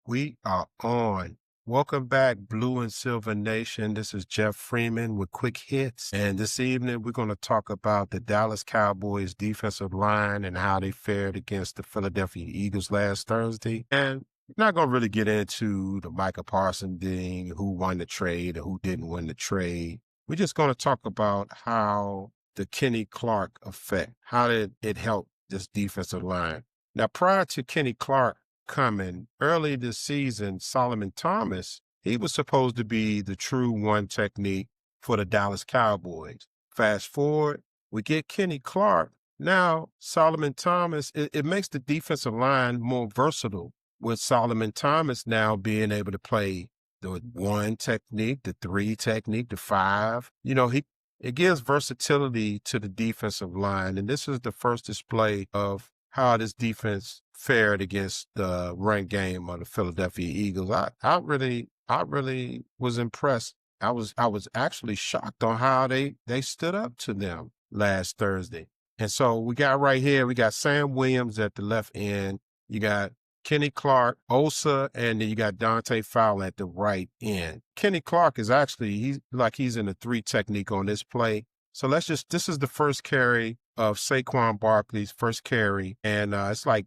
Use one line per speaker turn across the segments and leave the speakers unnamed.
We are on. Welcome back, Blue and Silver Nation. This is Jeff Freeman with Quick Hits. And this evening, we're going to talk about the Dallas Cowboys defensive line and how they fared against the Philadelphia Eagles last Thursday. And we're not going to really get into the Micah Parsons thing, who won the trade or who didn't win the trade. We're just going to talk about how the Kenny Clark effect, how did it help this defensive line. Now, prior to Kenny Clark coming early this season, Solomon Thomas, he was supposed to be the true one technique for the Dallas Cowboys. Fast forward, we get Kenny Clark. Now, Solomon Thomas, it makes the defensive line more versatile with Solomon Thomas now being able to play the one technique, the three technique, the five. It gives versatility to the defensive line. And this is the first display of how this defense fared against the run game of the Philadelphia Eagles. I really was impressed. I was actually shocked on how they stood up to them last Thursday. And so we got Sam Williams at the left end. You got Kenny Clark, Osa, and then you got Dante Fowler at the right end. Kenny Clark is actually, he's in a three technique on this play. So this is the first carry of Saquon Barkley's first carry. And it's like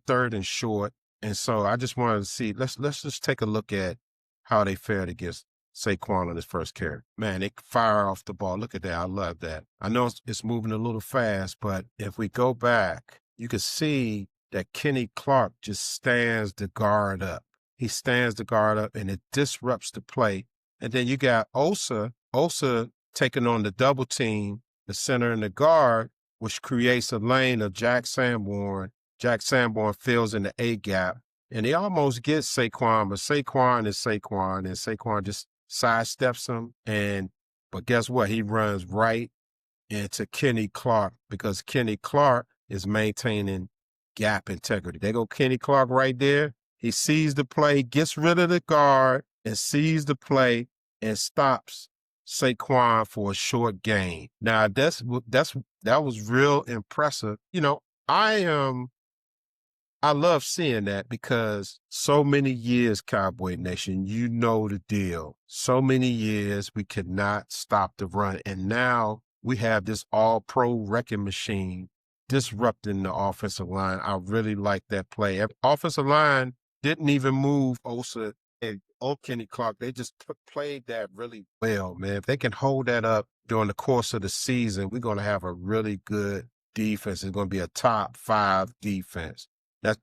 third and short. And so I just wanted to see, let's just take a look at how they fared against Saquon on his first carry. Man, they fire off the ball. Look at that. I love that. I know it's moving a little fast, but if we go back, you can see that Kenny Clark just stands the guard up. He stands the guard up and it disrupts the play. And then you got Osa taking on the double team, the center and the guard, which creates a lane of Jack Sanborn. Jack Sanborn fills in the A gap and he almost gets Saquon, but Saquon is Saquon and Saquon just sidesteps him. But guess what? He runs right into Kenny Clark because Kenny Clark is maintaining gap integrity. There go Kenny Clark right there. He sees the play, gets rid of the guard and sees the play and stops Saquon for a short gain. Now that was real impressive. I love seeing that because so many years, Cowboy Nation, you know the deal. So many years we could not stop the run. And now we have this all-pro wrecking machine disrupting the offensive line. I really like that play. Offensive line didn't even move Osa and Kenny Clark. They just played that really well, man. If they can hold that up during the course of the season, we're going to have a really good defense. It's going to be a top 5 defense.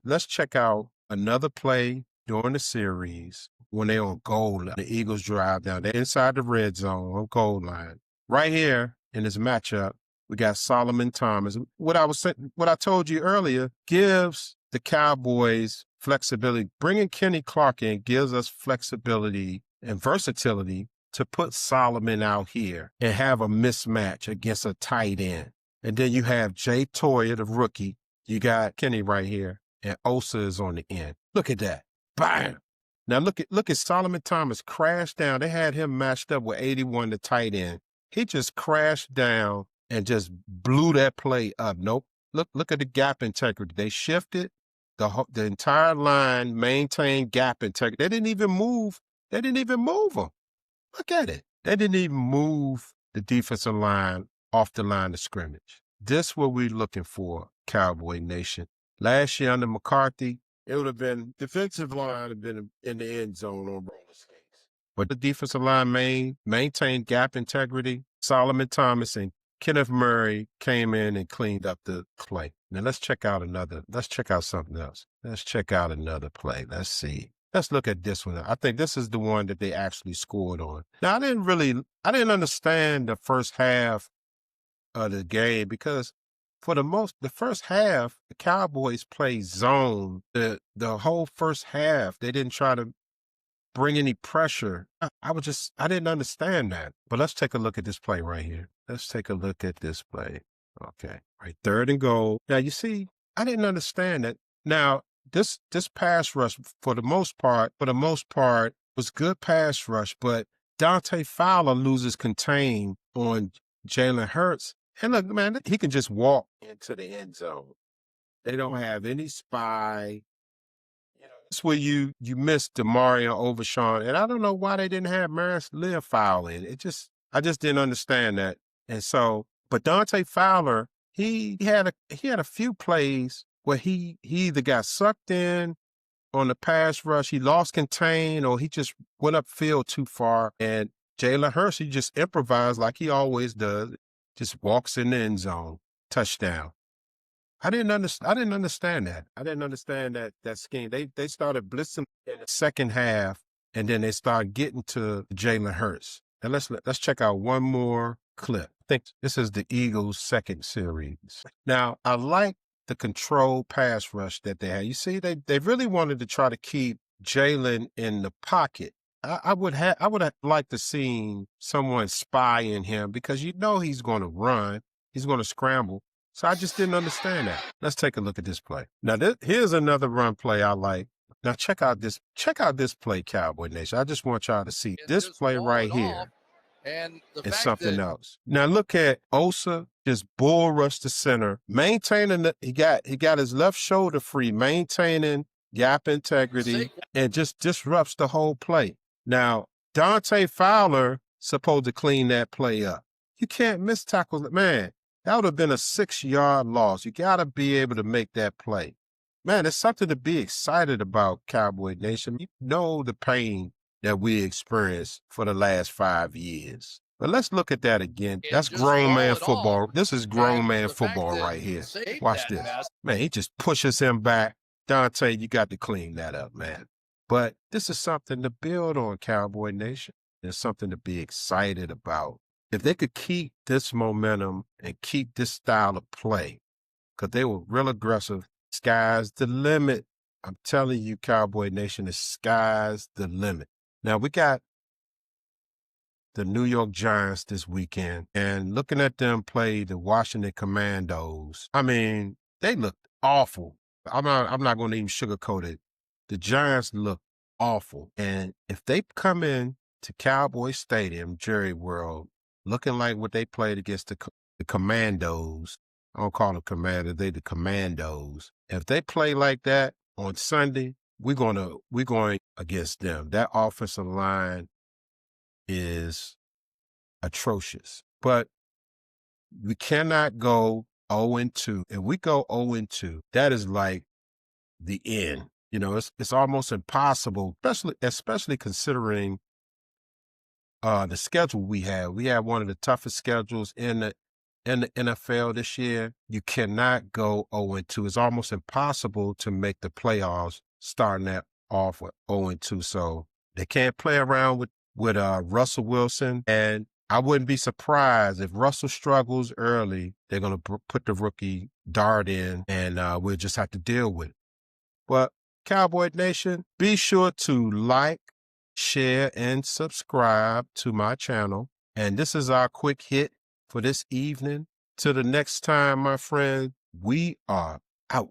Let's check out another play during the series when they're on goal line. The Eagles drive down. They're inside the red zone on goal line. Right here in this matchup, we got Solomon Thomas. What I told you earlier gives the Cowboys flexibility. Bringing Kenny Clark in gives us flexibility and versatility to put Solomon out here and have a mismatch against a tight end. And then you have Jay Toyer, the rookie. You got Kenny right here, and Osa is on the end. Look at that. Bam! Now look at Solomon Thomas crash down. They had him matched up with 81, the tight end. He just crashed down and just blew that play up. Nope. Look at the gap integrity. They shifted. The entire line maintained gap integrity. They didn't even move them. Look at it. They didn't even move the defensive line off the line of scrimmage. This what we're looking for, Cowboy Nation. Last year under McCarthy, it would have been defensive line have been in the end zone on roller skates. But the defensive line maintained gap integrity. Solomon Thomas and Kenneth Murray came in and cleaned up the play. Now let's check out something else. Let's check out another play. Let's see. Let's look at this one. I think this is the one that they actually scored on. Now I didn't understand the first half of the game because the first half, the Cowboys played zone. The whole first half, they didn't try to bring any pressure. I didn't understand that. But let's take a look at this play right here. Let's take a look at this play. Okay. Right. 3rd and goal. Now you see, I didn't understand that. Now, this pass rush for the most part was good pass rush, but Dante Fowler loses contain on Jalen Hurts. And look, man, he can just walk into the end zone. They don't have any spy. That's where you missed Demario Overshawn, and I don't know why they didn't have Maris Lear foul in. I just didn't understand that. And so, but Dante Fowler, he had a few plays where he either got sucked in on the pass rush, he lost contain, or he just went upfield too far. And Jalen Hurts, he just improvised like he always does, just walks in the end zone, touchdown. I didn't understand that. I didn't understand that scheme. They started blitzing in the second half, and then they started getting to Jalen Hurts. And let's check out one more clip. I think this is the Eagles' second series. Now, I like the controlled pass rush that they had. You see, they really wanted to try to keep Jalen in the pocket. I would have liked to seen someone spying him because he's going to run, he's going to scramble. So I just didn't understand that. Let's take a look at this play. Now, here's another run play I like. Now, check out this play, Cowboy Nation. I just want y'all to see this play right here. And it's something else. Now, look at Osa just bull rush to center, maintaining he got his left shoulder free, maintaining gap integrity, and just disrupts the whole play. Now, Dante Fowler supposed to clean that play up. You can't miss tackles. Man, that would have been a 6-yard loss. You got to be able to make that play. Man, it's something to be excited about, Cowboy Nation. You know the pain that we experienced for the last 5 years. But let's look at that again. That's grown man football. This is grown man football right here. Watch this. Man, he just pushes him back. Dante, you got to clean that up, man. But this is something to build on, Cowboy Nation. There's something to be excited about. If they could keep this momentum and keep this style of play, because they were real aggressive, sky's the limit. I'm telling you, Cowboy Nation, the sky's the limit. Now, we got the New York Giants this weekend, and looking at them play the Washington Commandos, I mean, they looked awful. I'm not going to even sugarcoat it. The Giants look awful. And if they come in to Cowboy Stadium, Jerry World, looking like what they played against the Commandos, I don't call them Commanders, they the Commandos. If they play like that on Sunday, we're going against them. That offensive line is atrocious. But we cannot go 0-2. If we go 0-2, that is like the end. It's almost impossible, especially considering the schedule we have. We have one of the toughest schedules in the NFL this year. You cannot go 0-2. It's almost impossible to make the playoffs starting that off with 0-2. So they can't play around with Russell Wilson. And I wouldn't be surprised if Russell struggles early. They're going to put the rookie Dart in, and we'll just have to deal with it. But Cowboy Nation, be sure to like, share, and subscribe to my channel. And this is our quick hit for this evening. Till the next time, my friend, we are out.